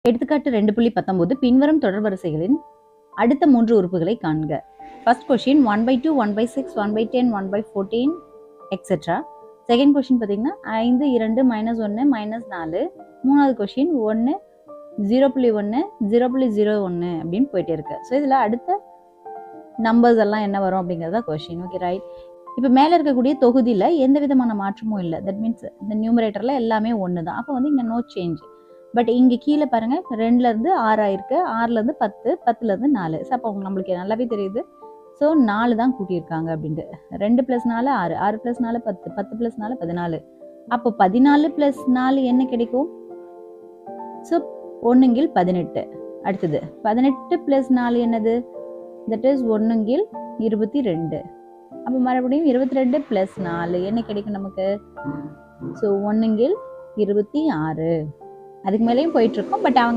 எடுத்துக்காட்டு 2.19 பின்வரும் தொடர் வரிசைகளின் அடுத்த 3 உறுப்புகளை காண்க. First question 1/2, 1/6, 1/10, 1/14 etcetera. Second question பார்த்தீங்கன்னா 5, 2, -1, -4. மூணாவது கொஸ்டின் 1, 0.1, 0.01 அப்படின்னு போயிட்டே இருக்கு. ஸோ இதில் அடுத்த நம்பர்ஸ் எல்லாம் என்ன வரும் அப்படிங்கிறதா கொஸ்டின். Okay right. இப்போ மேலே இருக்கக்கூடிய தொகுதியில் எந்த விதமான மாற்றமும் இல்லை. தட் மீன்ஸ் இந்த நியூமரேட்டரில் எல்லாமே ஒன்று தான். அப்போ வந்து இங்கே நோ சேஞ்ச். பட் இங்கே கீழே பாருங்கள் 2லேருந்து 6 ஆயிருக்கு, 6லேருந்து 10, 10லேருந்து 4. ஸோ அப்போ நம்மளுக்கு நல்லாவே தெரியுது. ஸோ 4 தான் கூட்டியிருக்காங்க அப்படின்ட்டு. 2 + 4 6, 6 + 4 10, 10 + 4 14. அப்போ 14 + 4 என்ன கிடைக்கும்? ஸோ 1/18. அடுத்தது 18 + 4 என்னது? That is 1/22. அப்போ மறுபடியும் 22 + 4 என்ன கிடைக்கும் நமக்கு? ஸோ 1/26. அதுக்கு மேலேயும் போயிட்டு இருக்கோம். பட் அவங்க